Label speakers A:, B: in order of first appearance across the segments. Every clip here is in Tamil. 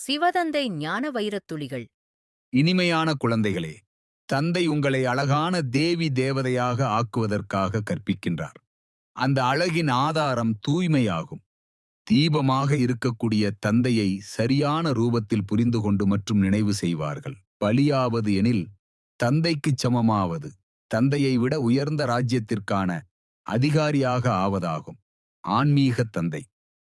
A: சிவதந்தை ஞான வைரத்துளிகள்.
B: இனிமையான குழந்தைகளே, தந்தை உங்களை அழகான தேவி தேவதையாக ஆக்குவதற்காக கற்பிக்கின்றார். அந்த அழகின் ஆதாரம் தூய்மையாகும். தீபமாக இருக்கக்கூடிய தந்தையை சரியான ரூபத்தில் புரிந்து கொண்டு மற்றும் நினைவு செய்வார்கள். பலியாவது எனில் தந்தைக்குச் சமமாவது, தந்தையை விட உயர்ந்த ராஜ்யத்திற்கான அதிகாரியாக ஆவதாகும். ஆன்மீக தந்தை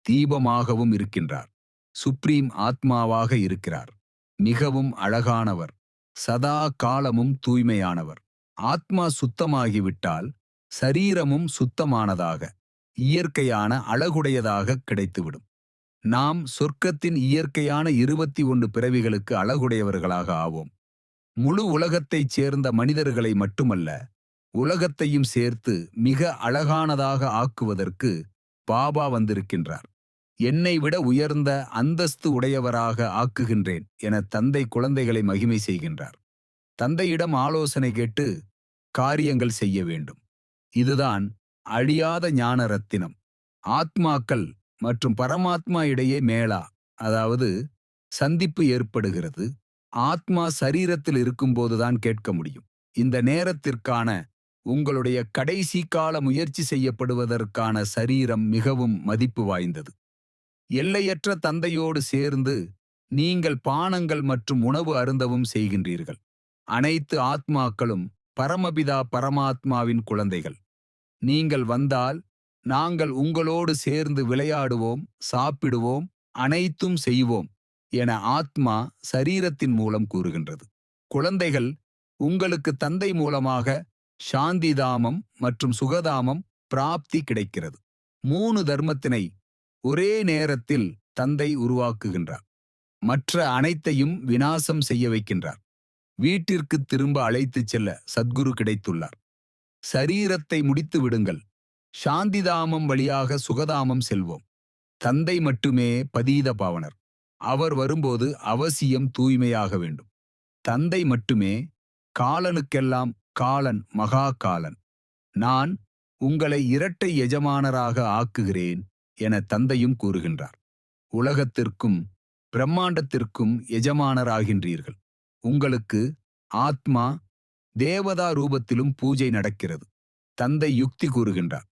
B: தீபமாகவும் இருக்கின்றார். சுப்ரீம் ஆத்மாவாக இருக்கிறார். மிகவும் அழகானவர். சதா காலமும் தூய்மையானவர். ஆத்மா சுத்தமாகிவிட்டால் சரீரமும் சுத்தமானதாக, இயற்கையான அழகுடையதாக கிடைத்துவிடும். நாம் சொர்க்கத்தின் இயற்கையான 21 பிறவிகளுக்கு அழகுடையவர்களாக ஆவோம். முழு உலகத்தைச் சேர்ந்த மனிதர்களை மட்டுமல்ல, உலகத்தையும் சேர்த்து மிக அழகானதாக ஆக்குவதற்கு பாபா வந்திருக்கின்றார். என்னை விட உயர்ந்த அந்தஸ்து உடையவராக ஆக்குகின்றேன் என தந்தை குழந்தைகளை மகிமை செய்கின்றார். தந்தையிடம் ஆலோசனை கேட்டு காரியங்கள் செய்ய வேண்டும். இதுதான் அழியாத ஞான ரத்தினம். ஆத்மாக்கள் மற்றும் பரமாத்மா இடையே மேளா, அதாவது சந்திப்பு ஏற்படுகிறது. ஆத்மா சரீரத்தில் இருக்கும்போதுதான் கேட்க முடியும். இந்த நேரத்திற்கான உங்களுடைய கடைசி கால முயற்சி செய்யப்படுவதற்கான சரீரம் மிகவும் மதிப்பு வாய்ந்தது. எல்லையற்ற தந்தையோடு சேர்ந்து நீங்கள் பானங்கள் மற்றும் உணவு அருந்தவும் செய்கின்றீர்கள். அனைத்து ஆத்மாக்களும் பரமபிதா பரமாத்மாவின் குழந்தைகள். நீங்கள் வந்தால் நாங்கள் உங்களோடு சேர்ந்து விளையாடுவோம், சாப்பிடுவோம், அனைத்தும் செய்வோம் என ஆத்மா சரீரத்தின் மூலம் கூறுகின்றது. குழந்தைகள், உங்களுக்கு தந்தை மூலமாக சாந்திதாமம் மற்றும் சுகதாமம் பிராப்தி கிடைக்கிறது. 3 தர்மத்தினை ஒரே நேரத்தில் தந்தை உருவாக்குகின்றார். மற்ற அனைத்தையும் விநாசம் செய்ய வைக்கின்றார். வீட்டிற்கு திரும்ப அழைத்துச் செல்ல சத்குரு கிடைத்துள்ளார். சரீரத்தை முடித்து விடுங்கள். சாந்திதாமம் வழியாக சுகதாமம் செல்வோம். தந்தை மட்டுமே பதீத பாவனர். அவர் வரும்போது அவசியம் தூய்மையாக வேண்டும். தந்தை மட்டுமே காலனுக்கெல்லாம் காலன், மகா காலன். நான் உங்களை இரட்டை எஜமானராக ஆக்குகிறேன் என தந்தையும் கூறுகின்றார். உலகத்திற்கும் பிரம்மாண்டத்திற்கும் எஜமானராகின்றீர்கள். உங்களுக்கு ஆத்மா தேவதா ரூபத்திலும் பூஜை நடக்கிறது. தந்தை யுக்தி கூறுகின்றார்.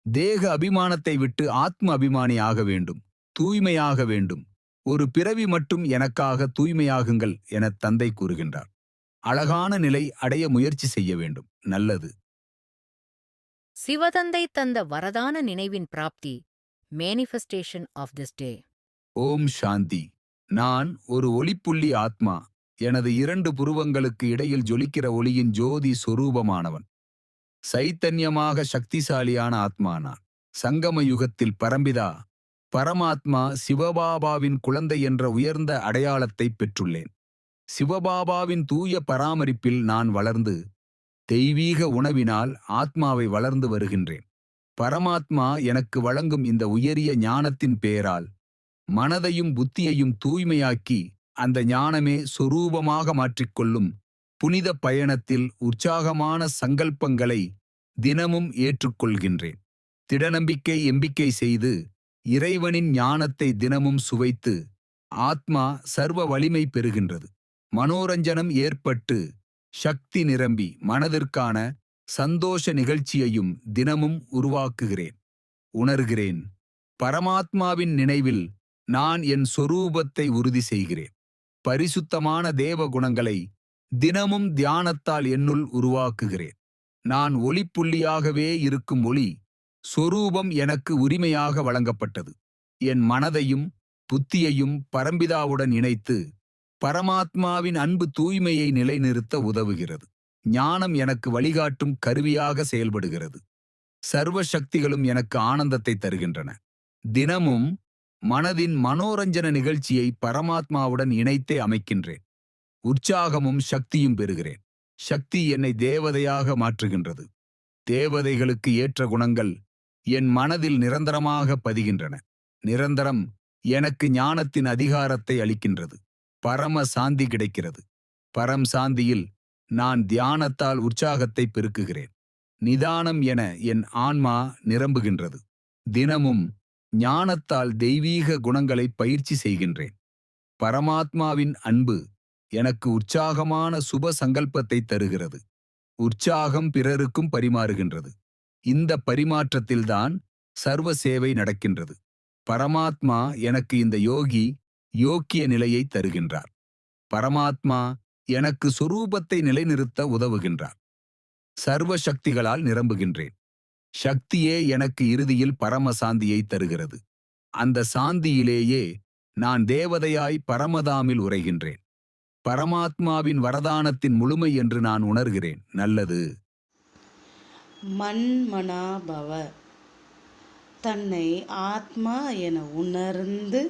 B: தேக அபிமானத்தை விட்டு ஆத்ம அபிமானி ஆக வேண்டும், தூய்மையாக வேண்டும். ஒரு பிறவி மட்டும் எனக்காக தூய்மையாகுங்கள் என தந்தை கூறுகின்றார். அழகான நிலை அடைய முயற்சி செய்ய வேண்டும். நல்லது.
A: சிவதந்தை தந்த வரதான நினைவின் பிராப்தி. Manifestation of this day.
B: ஓம் சாந்தி. நான் ஒரு ஒளிப்புள்ளி ஆத்மா. எனது 2 புருவங்களுக்கு இடையில் ஜொலிக்கிற ஒளியின் ஜோதி சொரூபமானவன். சைத்தன்யமாக சக்திசாலியான ஆத்மா நான். சங்கம யுகத்தில் பரம்பிதா பரமாத்மா சிவபாபாவின் குழந்தை என்ற உயர்ந்த அடையாளத்தை பெற்றுள்ளேன். சிவபாபாவின் தூய பராமரிப்பில் நான் வளர்ந்து தெய்வீக உணவினால் ஆத்மாவை வளர்ந்து வருகின்றேன். பரமாத்மா எனக்கு வழங்கும் இந்த உயரிய ஞானத்தின் பேரால் மனதையும் புத்தியையும் தூய்மையாக்கி அந்த ஞானமே சொரூபமாக மாற்றிக்கொள்ளும் புனித பயணத்தில் உற்சாகமான சங்கல்பங்களை தினமும் ஏற்றுக்கொள்கின்றேன். திடநம்பிக்கை எம்பிக்கை செய்து இறைவனின் ஞானத்தை தினமும் சுவைத்து ஆத்மா சர்வ வலிமை பெறுகின்றது. மனோரஞ்சனம் ஏற்பட்டு சக்தி நிரம்பி மனதிற்கான சந்தோஷ நிகழ்ச்சியையும் தினமும் உருவாக்குகிறேன். உணர்கிறேன். பரமாத்மாவின் நினைவில் நான் என் சொரூபத்தை உறுதி செய்கிறேன். பரிசுத்தமான தேவ குணங்களை தினமும் தியானத்தால் என்னுள் உருவாக்குகிறேன். நான் ஒளிப்புள்ளியாகவே இருக்கும் ஒளி சொரூபம் எனக்கு உரிமையாக வழங்கப்பட்டது. என் மனதையும் புத்தியையும் பரம்பிதாவுடன் இணைத்து பரமாத்மாவின் அன்பு தூய்மையை நிலைநிறுத்த உதவுகிறது. ஞானம் எனக்கு வழிகாட்டும் கருவியாக செயல்படுகிறது. சர்வ சக்திகளும் எனக்கு ஆனந்தத்தை தருகின்றன. தினமும் மனதின் மனோரஞ்சன நிகழ்ச்சியை பரமாத்மாவுடன் இணைத்தே அமைக்கின்றேன். உற்சாகமும் சக்தியும் பெறுகிறேன். சக்தி என்னை தேவதையாக மாற்றுகின்றது. தேவதைகளுக்கு ஏற்ற குணங்கள் என் மனதில் நிரந்தரமாக பதிகின்றன. நிரந்தரம் எனக்கு ஞானத்தின் அதிகாரத்தை அளிக்கின்றது. பரம சாந்தி கிடைக்கிறது. பரம் சாந்தியில் நான் தியானத்தால் உற்சாகத்தை பெருக்குகிறேன். நிதானம் என என் ஆன்மா நிரம்புகின்றது. தினமும் ஞானத்தால் தெய்வீக குணங்களை பயிற்சி செய்கின்றேன். பரமாத்மாவின் அன்பு எனக்கு உற்சாகமான சுப சங்கல்பத்தை தருகிறது. உற்சாகம் பிறருக்கும் பரிமாறுகின்றது. இந்த பரிமாற்றத்தில்தான் சர்வ சேவை நடக்கின்றது. பரமாத்மா எனக்கு இந்த யோக்கிய நிலையை தருகின்றார். பரமாத்மா எனக்கு சொரூபத்தை நிலைநிறுத்த உதவுகின்றார். சர்வ சக்திகளால் நிரம்புகின்றேன். சக்தியே எனக்கு இறுதியில் பரமசாந்தியை தருகிறது. அந்த சாந்தியிலேயே நான் தேவதையாய் பரமதாமில் உரைகின்றேன். பரமாத்மாவின் வரதானத்தின் முழுமை என்று நான் உணர்கிறேன். நல்லது.
C: மன்மனாபவ. தன்னை ஆத்மா என உணர்ந்து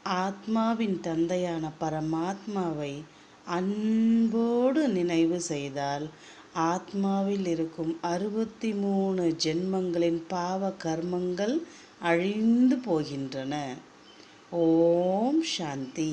C: ஆத்மாவின் தந்தையான பரமாத்மாவை அன்போடு நினைவு செய்தால் ஆத்மாவில் இருக்கும் 63 ஜென்மங்களின் பாவ கர்மங்கள் அழிந்து போகின்றன. ஓம் சாந்தி.